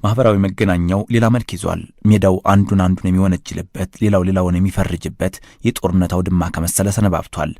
ማህበራዊ መገናኛው ሌላ መልክ ይዟል። ሜዳው አንዱን የሚወነጅልበት፣ ሌላውን የሚፈርጅበት የጦርነት አውድማ ከመሰለ ሰነባብቷል።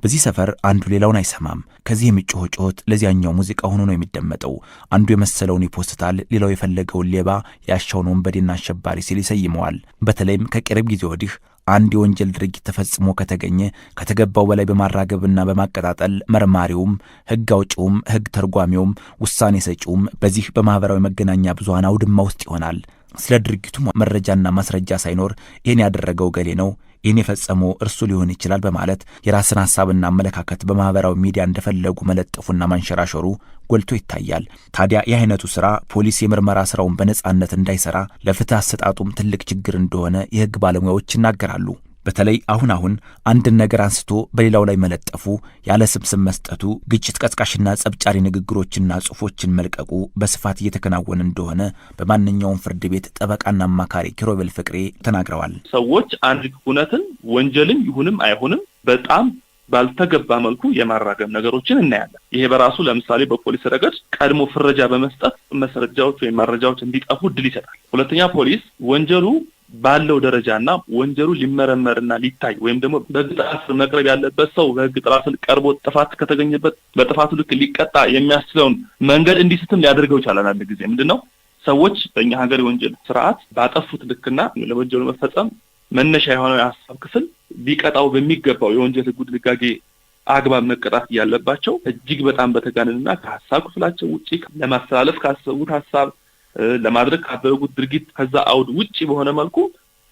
በዚህ ሰፈር አንዱ ሌላውን አይሰማም። ከዚህ የሚጮህ ጩኸት ለዚያኛው ሙዚቃ ሆኖ ነው የሚደመጠው። አንዱ የመሰለውን ይፖስታል፣ ሌላው የፈለገውን ሌባ ያሻውን ወንበዴና አሸባሪ ሲል ይሰይመዋል። በተለይም ከቅርብ ጊዜ ወዲህ አንድ የወንጀል ድርጊት ተፈጽሞ ከተገኘ ከተገባው በላይ በማራገብና በማቀጣጠል መርማሪውም ሕግ አውጪውም ሕግ ተርጓሚውም ውሳኔ ሰጪውም በዚህ በማህበራዊ መገናኛ ብዙሃን አውድማ ውስጥ ይሆናል። ስለ ድርጊቱ መረጃና ማስረጃ ሳይኖር ይህን ያደረገው ገሌ ነው፣ ይህን የፈጸመው እርሱ ሊሆን ይችላል በማለት የራስን ሐሳብና አመለካከት በማህበራዊ ሚዲያ እንደፈለጉ መለጠፉና ማንሸራሸሩ ጎልቶ ይታያል። ታዲያ የአይነቱ ስራ ፖሊስ የምርመራ ስራውን በነጻነት እንዳይሰራ ለፍትህ አሰጣጡም ትልቅ ችግር እንደሆነ የህግ ባለሙያዎች ይናገራሉ። በተለይ አሁን አንድን ነገር አንስቶ በሌላው ላይ መለጠፉ፣ ያለ ስም መስጠቱ፣ ግጭት ቀስቃሽና ጸብጫሪ ንግግሮችና ጽሑፎችን መልቀቁ በስፋት እየተከናወነ እንደሆነ በማንኛውም ፍርድ ቤት ጠበቃና አማካሪ ኪሮቤል ፍቅሬ ተናግረዋል። ሰዎች አንድ እውነትን ወንጀልም ይሁንም አይሁንም በጣም ባልተገባ መልኩ የማራገም ነገሮችን እናያለን። ይሄ በራሱ ለምሳሌ በፖሊስ ረገድ ቀድሞ ፍረጃ በመስጠት መስረጃዎች ወይም መረጃዎች እንዲጠፉ እድል ይሰጣል። ሁለተኛ ፖሊስ ወንጀሉ ባለው ደረጃና ወንጀሉ ሊመረመርና ሊታይ ወይም ደግሞ በሕግ ጥላ ስር መቅረብ ያለበት ሰው በሕግ ጥላ ስር ቀርቦ ጥፋት ከተገኘበት በጥፋቱ ልክ ሊቀጣ የሚያስችለውን መንገድ እንዲስትም ሊያደርገው ይችላል። አንድ ጊዜ ምንድነው ሰዎች በእኛ ሀገር የወንጀል ስርዓት ባጠፉት ልክና ለወንጀሉ መፈጸም መነሻ የሆነው የሀሳብ ክፍል ሊቀጣው በሚገባው የወንጀል ሕግ ድንጋጌ አግባብ መቀጣት ያለባቸው እጅግ በጣም በተጋነንና ከሀሳብ ክፍላቸው ውጪ ለማስተላለፍ ካሰቡት ሀሳብ ለማድረግ ካደረጉት ድርጊት ከዛ አውድ ውጪ በሆነ መልኩ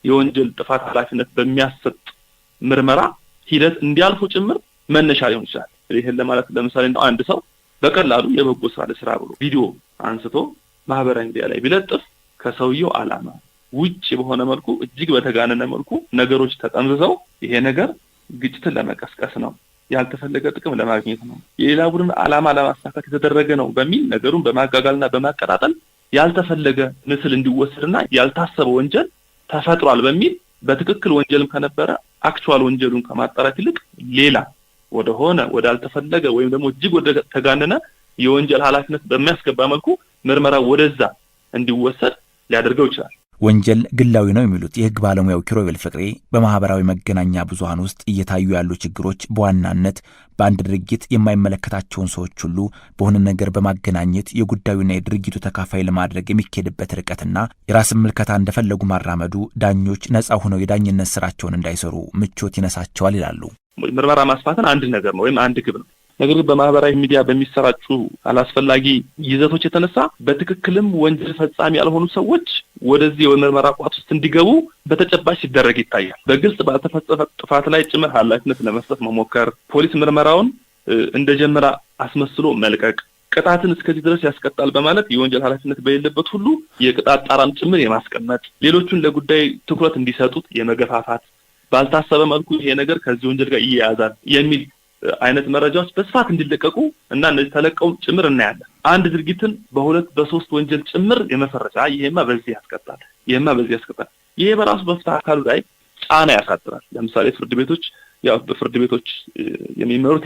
የወንጀል ጥፋት ኃላፊነት በሚያሰጥ ምርመራ ሂደት እንዲያልፉ ጭምር መነሻ ሊሆን ይችላል። ይሄን ለማለት ለምሳሌ አንድ ሰው በቀላሉ የበጎ ስራ ለስራ ብሎ ቪዲዮ አንስቶ ማህበራዊ ሚዲያ ላይ ቢለጥፍ ከሰውየው ዓላማ ውጪ በሆነ መልኩ እጅግ በተጋነነ መልኩ ነገሮች ተጠምዝዘው ይሄ ነገር ግጭትን ለመቀስቀስ ነው፣ ያልተፈለገ ጥቅም ለማግኘት ነው፣ የሌላ ቡድን ዓላማ ለማሳካት የተደረገ ነው በሚል ነገሩን በማጋጋልና በማቀጣጠል ያልተፈለገ ምስል እንዲወሰድና ያልታሰበ ወንጀል ተፈጥሯል በሚል በትክክል ወንጀልም ከነበረ አክቹዋል ወንጀሉን ከማጣራት ይልቅ ሌላ ወዳልተፈለገ ወይም ደግሞ እጅግ ወደ ተጋነነ የወንጀል ኃላፊነት በሚያስገባ መልኩ ምርመራ ወደዛ እንዲወሰድ ሊያደርገው ይችላል። ወንጀል ግላዊ ነው የሚሉት የህግ ባለሙያው ኪሮቤል ፍቅሬ በማህበራዊ መገናኛ ብዙሃን ውስጥ እየታዩ ያሉ ችግሮች በዋናነት በአንድ ድርጊት የማይመለከታቸውን ሰዎች ሁሉ በሆነ ነገር በማገናኘት የጉዳዩና የድርጊቱ ተካፋይ ለማድረግ የሚኬድበት ርቀትና የራስን ምልከታ እንደፈለጉ ማራመዱ ዳኞች ነፃ ሆነው የዳኝነት ስራቸውን እንዳይሰሩ ምቾት ይነሳቸዋል ይላሉ። ምርመራ ማስፋትን አንድ ነገር ነው ወይም አንድ ግብ ነው። ነገር ግን በማህበራዊ ሚዲያ በሚሰራጩ አላስፈላጊ ይዘቶች የተነሳ በትክክልም ወንጀል ፈጻሚ ያልሆኑ ሰዎች ወደዚህ የምርመራ ቋት ውስጥ እንዲገቡ በተጨባጭ ሲደረግ ይታያል። በግልጽ ባልተፈጸመ ጥፋት ላይ ጭምር ኃላፊነት ለመስጠት መሞከር፣ ፖሊስ ምርመራውን እንደጀመረ አስመስሎ መልቀቅ፣ ቅጣትን እስከዚህ ድረስ ያስቀጣል በማለት የወንጀል ኃላፊነት በሌለበት ሁሉ የቅጣት ጣራም ጭምር የማስቀመጥ፣ ሌሎቹን ለጉዳይ ትኩረት እንዲሰጡት የመገፋፋት፣ ባልታሰበ መልኩ ይሄ ነገር ከዚህ ወንጀል ጋር ይያያዛል የሚል አይነት መረጃዎች በስፋት እንዲለቀቁ እና እነዚህ ተለቀው ጭምር እናያለን። አንድ ድርጊትን በሁለት በሶስት ወንጀል ጭምር የመፈረጃ ይሄማ በዚህ ያስቀጣል፣ ይሄ በራሱ በፍትህ አካሉ ላይ ጫና ያሳድራል። ለምሳሌ ፍርድ ቤቶች በፍርድ ቤቶች የሚመሩት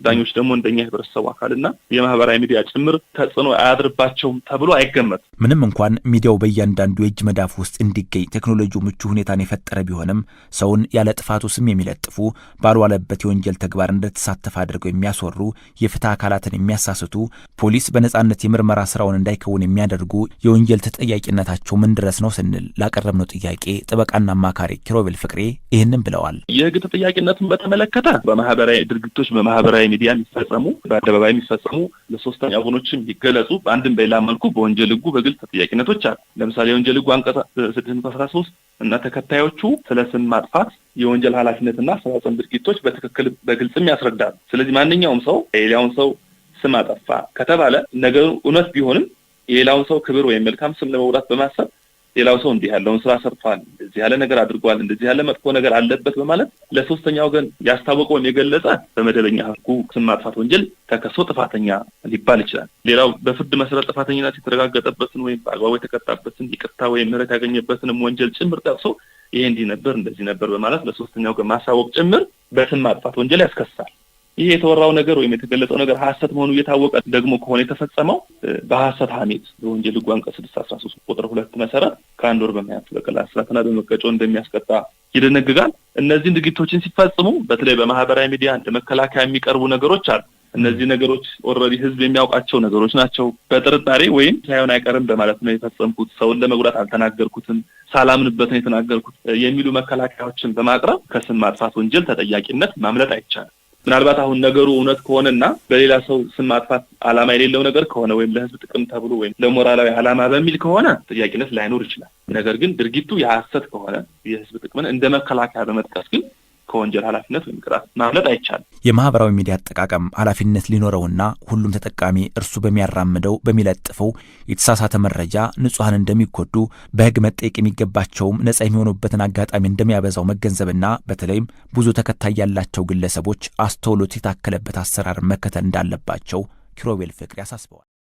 ዳኞች ደግሞ እንደኛ ህብረተሰቡ አካልና የማህበራዊ ሚዲያ ጭምር ተጽዕኖ አያድርባቸውም ተብሎ አይገመትም። ምንም እንኳን ሚዲያው በእያንዳንዱ የእጅ መዳፍ ውስጥ እንዲገኝ ቴክኖሎጂው ምቹ ሁኔታን የፈጠረ ቢሆንም ሰውን ያለ ጥፋቱ ስም የሚለጥፉ ባልዋለበት የወንጀል ተግባር እንደተሳተፈ አድርገው የሚያስወሩ የፍትህ አካላትን የሚያሳስቱ ፖሊስ በነጻነት የምርመራ ስራውን እንዳይከውን የሚያደርጉ የወንጀል ተጠያቂነታቸው ምን ድረስ ነው ስንል ላቀረብነው ጥያቄ ጠበቃና አማካሪ ኪሮቤል ፍቅሬ ይህንን ብለዋል። የህግ ተጠያቂነትን በተመለከተ በማህበራዊ ድርጊቶች በማህበራዊ ሚዲያ የሚፈጸሙ በአደባባይ የሚፈጸሙ ለሶስተኛ ወገኖችም ይገለጹ በአንድም በሌላ መልኩ በወንጀል ህጉ በግልጽ ተጠያቂነቶች አሉ። ለምሳሌ የወንጀል ህጉ አንቀጽ 613 እና ተከታዮቹ ስለ ስም ማጥፋት የወንጀል ኃላፊነትና አፈጻጸም ድርጊቶች በትክክል በግልጽም ያስረዳሉ። ስለዚህ ማንኛውም ሰው የሌላውን ሰው ስም አጠፋ ከተባለ ነገሩ እውነት ቢሆንም የሌላውን ሰው ክብር ወይም መልካም ስም ለመውራት በማሰብ ሌላው ሰው እንዲህ ያለውን ስራ ሰርቷል፣ እንደዚህ ያለ ነገር አድርጓል፣ እንደዚህ ያለ መጥፎ ነገር አለበት በማለት ለሶስተኛ ወገን ያስታወቀውን የገለጸ በመደበኛ ህጉ ስም ማጥፋት ወንጀል ተከሶ ጥፋተኛ ሊባል ይችላል። ሌላው በፍርድ መሰረት ጥፋተኝነት የተረጋገጠበትን ወይም በአግባቡ የተቀጣበትን ይቅርታ ወይም ምህረት ያገኘበትንም ወንጀል ጭምር ጠቅሶ ይሄ እንዲህ ነበር እንደዚህ ነበር በማለት ለሶስተኛ ወገን ማሳወቅ ጭምር በስም ማጥፋት ወንጀል ያስከሳል። ይሄ የተወራው ነገር ወይም የተገለጸው ነገር ሐሰት መሆኑ እየታወቀ ደግሞ ከሆነ የተፈጸመው በሐሰት ሐሜት በወንጀል ሕጉ አንቀጽ 613 ቁጥር 2 መሰረት ከ1 ወር በማያንስ በቀላል እስራትና በመቀጮ እንደሚያስቀጣ ይደነግጋል። እነዚህን ድርጊቶችን ሲፈጽሙ በተለይ በማህበራዊ ሚዲያ እንደ መከላከያ የሚቀርቡ ነገሮች አሉ። እነዚህ ነገሮች ኦልሬዲ ህዝብ የሚያውቃቸው ነገሮች ናቸው። በጥርጣሬ ወይም ሳይሆን አይቀርም በማለት ነው የፈጸምኩት፣ ሰውን ለመጉዳት አልተናገርኩትም፣ ሳላምንበት ነው የተናገርኩት የሚሉ መከላከያዎችን በማቅረብ ከስም ማጥፋት ወንጀል ተጠያቂነት ማምለጥ አይቻልም። ምናልባት አሁን ነገሩ እውነት ከሆነና በሌላ ሰው ስም ማጥፋት ዓላማ የሌለው ነገር ከሆነ ወይም ለህዝብ ጥቅም ተብሎ ወይም ለሞራላዊ ዓላማ በሚል ከሆነ ተጠያቂነት ላይኖር ይችላል። ነገር ግን ድርጊቱ የሐሰት ከሆነ የህዝብ ጥቅምን እንደ መከላከያ በመጥቀስ ግን ከወንጀል ኃላፊነት ወይም ቅጣት ማምለጥ አይቻልም። የማህበራዊ ሚዲያ አጠቃቀም ኃላፊነት ሊኖረውና ሁሉም ተጠቃሚ እርሱ በሚያራምደው በሚለጥፈው የተሳሳተ መረጃ ንጹሐን እንደሚጎዱ በህግ መጠየቅ የሚገባቸውም ነጻ የሚሆኑበትን አጋጣሚ እንደሚያበዛው መገንዘብና በተለይም ብዙ ተከታይ ያላቸው ግለሰቦች አስተውሎት የታከለበት አሰራር መከተል እንዳለባቸው ኪሮቤል ፍቅሬ ያሳስበዋል።